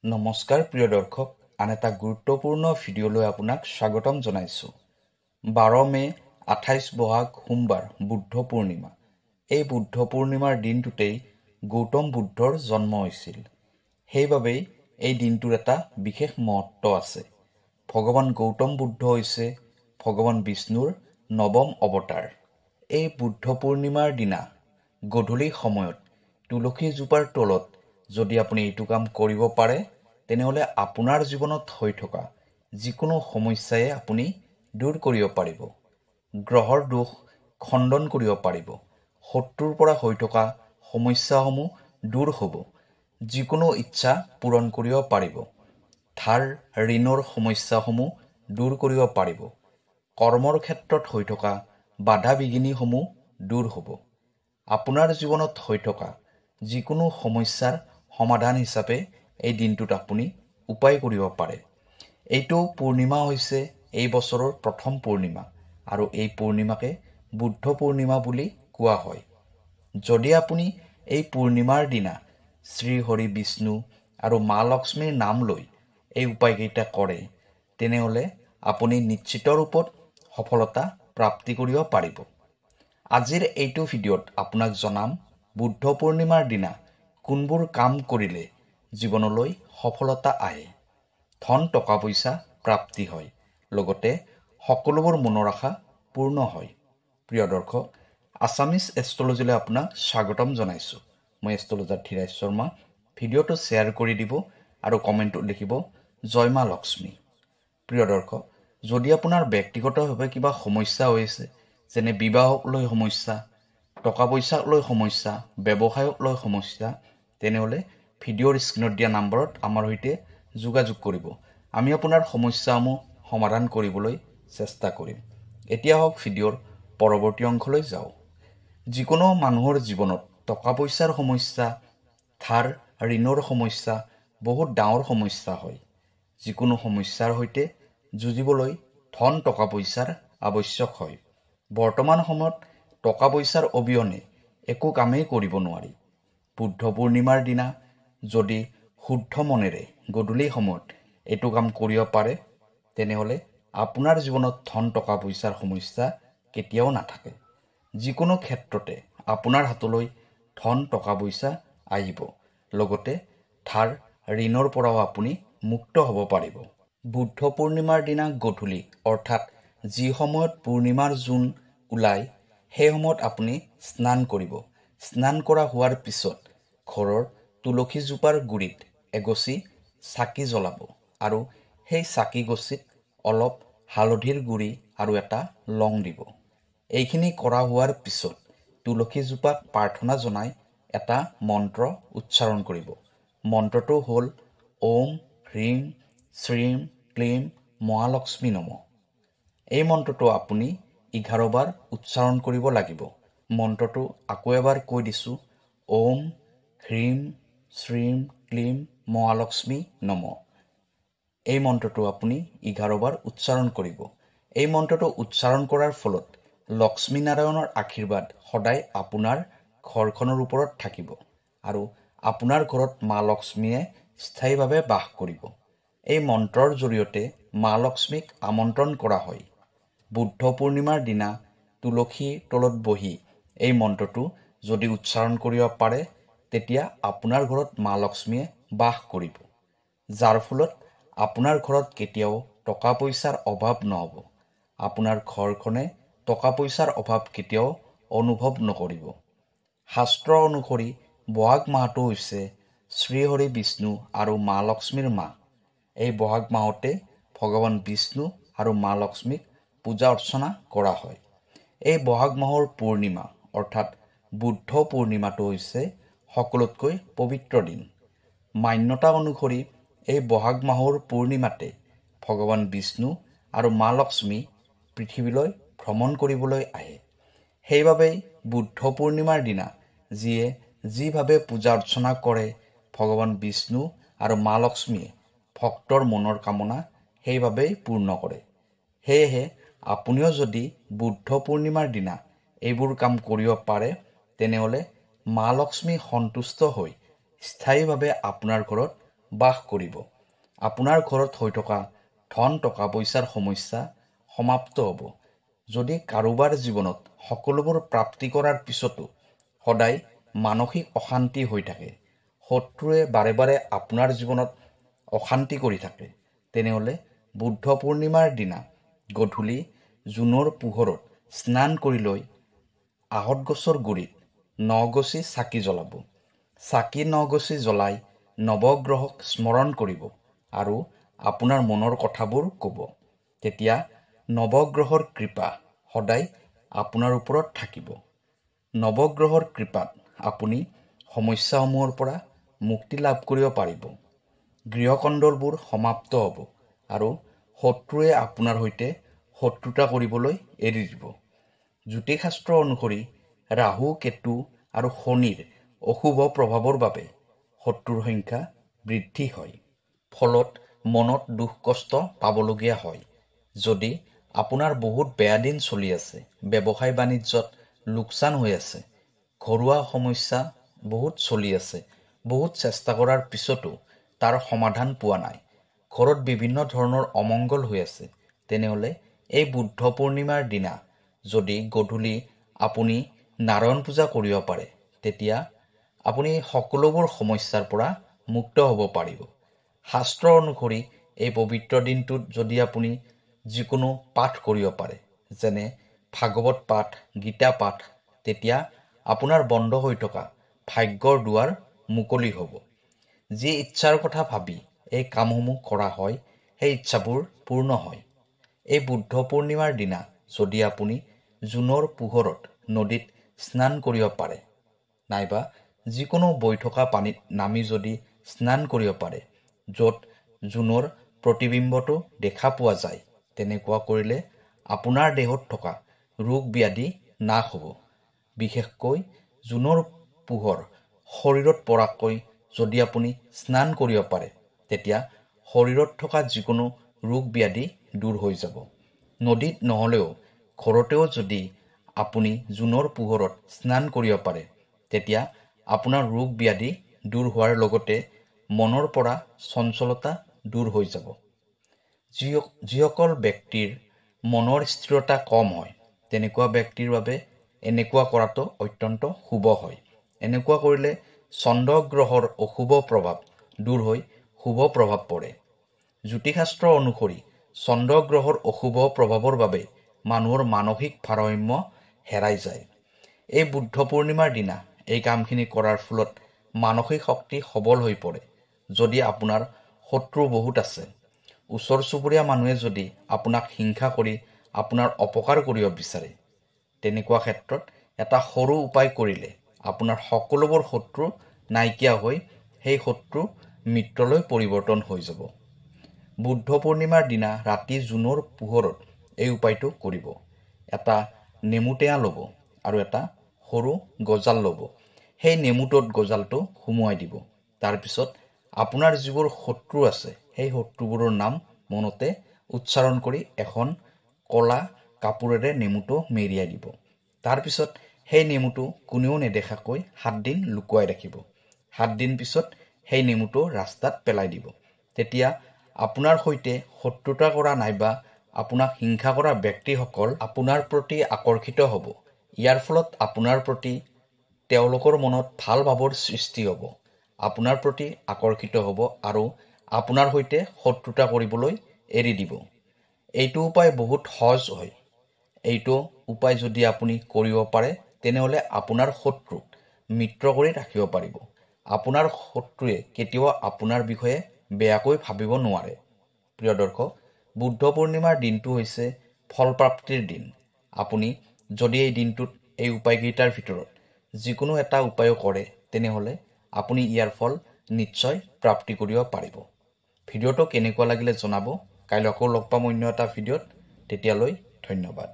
নমস্কাৰ প্ৰিয় দৰ্শক, আন এটা গুৰুত্বপূৰ্ণ ভিডিঅ'লৈ আপোনাক স্বাগতম জনাইছোঁ। 12 মে 28 বহাগ সোমবাৰ বুদ্ধ পূৰ্ণিমা। এই বুদ্ধ পূৰ্ণিমাৰ দিনটোতেই গৌতম বুদ্ধৰ জন্ম হৈছিল। সেইবাবেই এই দিনটোৰ এটা বিশেষ মহত্ব আছে। ভগৱান গৌতম বুদ্ধ হৈছে ভগৱান বিষ্ণুৰ নৱম অৱতাৰ। এই বুদ্ধ পূৰ্ণিমাৰ দিনা গধূলি সময়ত তুলসী জোপাৰ তলত যদি আপুনি এইটো কাম কৰিব পাৰে, তেনেহ'লে আপোনাৰ জীৱনত হৈ থকা যিকোনো সমস্যাই আপুনি দূৰ কৰিব পাৰিব। গ্ৰহৰ দোষ খণ্ডন কৰিব পাৰিব। শত্ৰুৰ পৰা হৈ থকা সমস্যাসমূহ দূৰ হ'ব। যিকোনো ইচ্ছা পূৰণ কৰিব পাৰিব। ধাৰ ঋণৰ সমস্যাসমূহ দূৰ কৰিব পাৰিব। কৰ্মৰ ক্ষেত্ৰত হৈ থকা বাধা বিঘিনিসমূহ দূৰ হ'ব। আপোনাৰ জীৱনত হৈ থকা যিকোনো সমস্যাৰ সমাধান হিচাপে এই দিনটোত আপুনি উপায় কৰিব পাৰে। এইটো পূৰ্ণিমা হৈছে এই বছৰৰ প্ৰথম পূৰ্ণিমা আৰু এই পূৰ্ণিমাকে বুদ্ধ পূৰ্ণিমা বুলি কোৱা হয়। যদি আপুনি এই পূৰ্ণিমাৰ দিনা শ্ৰী হৰি বিষ্ণু আৰু মা লক্ষ্মীৰ নাম লৈ এই উপায়কেইটা কৰে, তেনেহ'লে আপুনি নিশ্চিত ৰূপত সফলতা প্ৰাপ্তি কৰিব পাৰিব। আজিৰ এইটো ভিডিঅ'ত আপোনাক জনাম বুদ্ধ পূৰ্ণিমাৰ দিনা কোনবোৰ কাম কৰিলে জীৱনলৈ সফলতা আহে, ধন টকা পইচা প্ৰাপ্তি হয়, লগতে সকলোবোৰ মনৰ আশা পূৰ্ণ হয়। প্ৰিয় দৰ্শক, আছামিজ এষ্ট্ৰলজীলৈ আপোনাক স্বাগতম জনাইছোঁ। মই এষ্ট্ৰলজাৰ ধীৰাজ শৰ্মা। ভিডিঅ'টো শ্বেয়াৰ কৰি দিব আৰু কমেণ্টত লিখিব জয় মা লক্ষ্মী। প্ৰিয় দৰ্শক, যদি আপোনাৰ ব্যক্তিগতভাৱে কিবা সমস্যা হৈ আছে, যেনে বিবাহক লৈ সমস্যা, টকা পইচাক লৈ সমস্যা, ব্যৱসায়ক লৈ সমস্যা, তেনেহ'লে ভিডিঅ'ৰ স্ক্ৰীণত দিয়া নম্বৰত আমাৰ সৈতে যোগাযোগ কৰিব। আমি আপোনাৰ সমস্যাসমূহ সমাধান কৰিবলৈ চেষ্টা কৰিম। এতিয়া হওক ভিডিঅ'ৰ পৰৱৰ্তী অংশলৈ যাওঁ। যিকোনো মানুহৰ জীৱনত টকা পইচাৰ সমস্যা, ধাৰ ঋণৰ সমস্যা বহুত ডাঙৰ সমস্যা হয়। যিকোনো সমস্যাৰ সৈতে যুঁজিবলৈ ধন টকা পইচাৰ আৱশ্যক হয়। বৰ্তমান সময়ত টকা পইচাৰ অবিহনে একো কামেই কৰিব নোৱাৰি। বুদ্ধ পূৰ্ণিমাৰ দিনা যদি শুদ্ধ মনেৰে গধূলি সময়ত এইটো কাম কৰিব পাৰে, তেনেহ'লে আপোনাৰ জীৱনত ধন টকা পইচাৰ সমস্যা কেতিয়াও নাথাকে। যিকোনো ক্ষেত্ৰতে আপোনাৰ হাতলৈ ধন টকা পইচা আহিব, লগতে ধাৰ ঋণৰ পৰাও আপুনি মুক্ত হ'ব পাৰিব। বুদ্ধ পূৰ্ণিমাৰ দিনা গধূলি, অৰ্থাৎ যি সময়ত পূৰ্ণিমাৰ জোন ওলায়, সেই সময়ত আপুনি স্নান কৰিব। স্নান কৰা হোৱাৰ পিছত ঘৰৰ তুলসী জোপাৰ গুৰিত এগছি চাকি জ্বলাব আৰু সেই চাকি গছিত অলপ হালধিৰ গুড়ি আৰু এটা লং দিব। এইখিনি কৰা হোৱাৰ পিছত তুলসী জোপাক প্ৰাৰ্থনা জনাই এটা মন্ত্ৰ উচ্চাৰণ কৰিব। মন্ত্ৰটো হ'ল ওম হ্ৰীম শ্ৰীম ক্লীম মহালক্ষ্মী নমঃ। এই মন্ত্ৰটো আপুনি 11 বাৰ উচ্চাৰণ কৰিব লাগিব। মন্ত্ৰটো আকৌ এবাৰ কৈ দিছোঁ, ওম হ্ৰীম শ্ৰীম ক্লীম মহালক্ষ্মী নমঃ। এই মন্ত্ৰটো আপুনি 11 বাৰ উচ্চাৰণ কৰিব। এই মন্ত্ৰটো উচ্চাৰণ কৰাৰ ফলত লক্ষ্মী নাৰায়ণৰ আশীৰ্বাদ সদায় আপোনাৰ ঘৰখনৰ ওপৰত থাকিব আৰু আপোনাৰ ঘৰত মা লক্ষ্মীয়ে স্থায়ীভাৱে বাস কৰিব। এই মন্ত্ৰৰ জৰিয়তে মা লক্ষ্মীক আমন্ত্ৰণ কৰা হয়। বুদ্ধ পূৰ্ণিমাৰ দিনা তুলসীৰ তলত বহি এই মন্ত্ৰটো যদি উচ্চাৰণ কৰিব পাৰে, তেতিয়া আপোনাৰ ঘৰত মা লক্ষ্মীয়ে বাস কৰিব, যাৰ ফলত আপোনাৰ ঘৰত কেতিয়াও টকা পইচাৰ অভাৱ নহ'ব। আপোনাৰ ঘৰখনে টকা পইচাৰ অভাৱ কেতিয়াও অনুভৱ নকৰিব। শাস্ত্ৰ অনুসৰি বহাগ মাহটো হৈছে শ্ৰীহৰি বিষ্ণু আৰু মা লক্ষ্মীৰ মাহ। এই বহাগ মাহতে ভগৱান বিষ্ণু আৰু মা লক্ষ্মীক পূজা অৰ্চনা কৰা হয়। এই বহাগ মাহৰ পূৰ্ণিমা অৰ্থাৎ বুদ্ধ পূৰ্ণিমাটো হৈছে সকলোতকৈ পবিত্ৰ দিন। মান্যতা অনুসৰি এই বহাগ মাহৰ পূৰ্ণিমাতে ভগৱান বিষ্ণু আৰু মা লক্ষ্মী পৃথিৱীলৈ ভ্ৰমণ কৰিবলৈ আহে। সেইবাবেই বুদ্ধ পূৰ্ণিমাৰ দিনা যিয়ে যিভাৱে পূজা অৰ্চনা কৰে, ভগৱান বিষ্ণু আৰু মা লক্ষ্মীয়ে ভক্তৰ মনৰ কামনা সেইবাবেই পূৰ্ণ কৰে। সেয়েহে আপুনিও যদি বুদ্ধ পূৰ্ণিমাৰ দিনা এইবোৰ কাম কৰিব পাৰে, তেনেহ'লে মা লক্ষ্মী সন্তুষ্ট হৈ স্থায়ীভাৱে আপোনাৰ ঘৰত বাস কৰিব। আপোনাৰ ঘৰত হৈ থকা ধন টকা পইচাৰ সমস্যা সমাপ্ত হ'ব। যদি কাৰোবাৰ জীৱনত সকলোবোৰ প্ৰাপ্তি কৰাৰ পিছতো সদায় মানসিক অশান্তি হৈ থাকে, শত্ৰুৱে বাৰে বাৰে আপোনাৰ জীৱনত অশান্তি কৰি থাকে, তেনেহ'লে বুদ্ধ পূৰ্ণিমাৰ দিনা গধূলি জোনৰ পোহৰত স্নান কৰি লৈ আহঁত গছৰ গুৰিত 9 গছি চাকি জ্বলাব। চাকি 9 গছি জ্বলাই নৱগ্ৰহক স্মৰণ কৰিব আৰু আপোনাৰ মনৰ কথাবোৰ ক'ব। তেতিয়া নৱগ্ৰহৰ কৃপা সদায় আপোনাৰ ওপৰত থাকিব। নৱগ্ৰহৰ কৃপাত আপুনি সমস্যাসমূহৰ পৰা মুক্তি লাভ কৰিব পাৰিব। গৃহকণ্ডলবোৰ সমাপ্ত হ'ব আৰু শত্ৰুৱে আপোনাৰ সৈতে শত্ৰুতা কৰিবলৈ এৰি দিব। জ্যোতিষশাস্ত্ৰ অনুসৰি ৰাহু, কেতু আৰু শনিৰ অশুভ প্ৰভাৱৰ বাবে শত্ৰুৰ সংখ্যা বৃদ্ধি হয়। ফলত মনত দুখ কষ্ট পাবলগীয়া হয়। যদি আপোনাৰ বহুত বেয়া দিন চলি আছে, ব্যৱসায় বাণিজ্যত লোকচান হৈ আছে, ঘৰুৱা সমস্যা বহুত চলি আছে, বহুত চেষ্টা কৰাৰ পিছতো তাৰ সমাধান পোৱা নাই, ঘৰত বিভিন্ন ধৰণৰ অমংগল হৈ আছে, তেনেহ'লে এই বুদ্ধ পূৰ্ণিমাৰ দিনা যদি গধূলি আপুনি নাৰায়ণ পূজা কৰিব পাৰে, তেতিয়া আপুনি সকলোবোৰ সমস্যাৰ পৰা মুক্ত হ'ব পাৰিব। শাস্ত্ৰ অনুসৰি এই পবিত্ৰ দিনটোত যদি আপুনি যিকোনো পাঠ কৰিব পাৰে, যেনে ভাগৱত পাঠ, গীতা পাঠ, তেতিয়া আপোনাৰ বন্ধ হৈ থকা ভাগ্যৰ দুৱাৰ মুকলি হ'ব। যি ইচ্ছাৰ কথা ভাবি এই কামসমূহ কৰা হয়, সেই ইচ্ছাবোৰ পূৰ্ণ হয়। এই বুদ্ধ পূৰ্ণিমাৰ দিনা যদি আপুনি জোনৰ পোহৰত নদীত স্নান কৰিব পাৰে, নাইবা যিকোনো বৈ থকা পানীত নামি যদি স্নান কৰিব পাৰে, য'ত জোনৰ প্ৰতিবিম্বটো দেখা পোৱা যায়, তেনেকুৱা কৰিলে আপোনাৰ দেহত থকা ৰোগ ব্যাধি নাশ হ'ব। বিশেষকৈ জোনৰ পোহৰ শৰীৰত পৰাকৈ যদি আপুনি স্নান কৰিব পাৰে, তেতিয়া শৰীৰত থকা যিকোনো ৰোগ ব্যাধি দূৰ হৈ যাব। নদীত নহ'লেও ঘৰতেও যদি আপুনি জোনৰ পোহৰত স্নান কৰিব পাৰে, তেতিয়া আপোনাৰ ৰোগ ব্যাধি দূৰ হোৱাৰ লগতে মনৰ পৰা চঞ্চলতা দূৰ হৈ যাব। যিসকল ব্যক্তিৰ মনৰ স্থিৰতা কম হয়, তেনেকুৱা ব্যক্তিৰ বাবে এনেকুৱা কৰাটো অত্যন্ত শুভ হয়। এনেকুৱা কৰিলে চন্দ্ৰ গ্ৰহৰ অশুভ প্ৰভাৱ দূৰ হৈ শুভ প্ৰভাৱ পৰে। জ্যোতিষশাস্ত্ৰ অনুসৰি চন্দ্ৰ গ্ৰহৰ অশুভ প্ৰভাৱৰ বাবে মানুহৰ মানসিক ভাৰসাম্য হেৰাই যায়। এই বুদ্ধ পূৰ্ণিমাৰ দিনা এই কামখিনি কৰাৰ ফলত মানসিক শক্তি সবল হৈ পৰে। যদি আপোনাৰ শত্ৰু বহুত আছে, ওচৰ চুবুৰীয়া মানুহে যদি আপোনাক হিংসা কৰি আপোনাৰ অপকাৰ কৰিব বিচাৰে, তেনেকুৱা ক্ষেত্ৰত এটা সৰু উপায় কৰিলে আপোনাৰ সকলোবোৰ শত্ৰু নাইকিয়া হৈ সেই শত্ৰু মিত্ৰলৈ পৰিৱৰ্তন হৈ যাব। বুদ্ধ পূৰ্ণিমাৰ দিনা ৰাতি জোনৰ পোহৰত এই উপায়টো কৰিব। এটা নেমু টেঙা ল'ব আৰু এটা সৰু গজাল ল'ব। সেই নেমুটোত গজালটো সুমুৱাই দিব। তাৰপিছত আপোনাৰ যিবোৰ শত্ৰু আছে, সেই শত্ৰুবোৰৰ নাম মনতে উচ্চাৰণ কৰি এখন ক'লা কাপোৰেৰে নেমুটো মেৰিয়াই দিব। তাৰপিছত সেই নেমুটো কোনেও নেদেখাকৈ 7 দিন লুকুৱাই ৰাখিব। 7 দিন পিছত সেই নেমুটো ৰাস্তাত পেলাই দিব। তেতিয়া আপোনাৰ সৈতে শত্ৰুতা কৰা নাইবা আপোনাক হিংসা কৰা ব্যক্তিসকল আপোনাৰ প্ৰতি আকৰ্ষিত হ'ব। ইয়াৰ ফলত আপোনাৰ প্ৰতি তেওঁলোকৰ মনত ভাল ভাৱৰ সৃষ্টি হ'ব, আপোনাৰ প্ৰতি আকৰ্ষিত হ'ব আৰু আপোনাৰ সৈতে শত্ৰুতা কৰিবলৈ এৰি দিব। এইটো উপায় বহুত সহজ হয়। এইটো উপায় যদি আপুনি কৰিব পাৰে, তেনেহ'লে আপোনাৰ শত্ৰুক মিত্ৰ কৰি ৰাখিব পাৰিব। আপোনাৰ শত্ৰুৱে কেতিয়াও আপোনাৰ বিষয়ে বেয়াকৈ ভাবিব নোৱাৰে। প্ৰিয় দৰ্শক, বুদ্ধ পূৰ্ণিমাৰ দিনটো হৈছে ফলপ্ৰাপ্তিৰ দিন। আপুনি যদি এই দিনটোত এই উপায়কেইটাৰ ভিতৰত যিকোনো এটা উপায় কৰে, তেনেহ'লে আপুনি ইয়াৰ ফল নিশ্চয় প্ৰাপ্তি কৰিব পাৰিব। ভিডিঅ'টো কেনেকুৱা লাগিলে জনাব। কাইলৈ আকৌ লগ পাম অন্য এটা ভিডিঅ'ত। তেতিয়ালৈ ধন্যবাদ।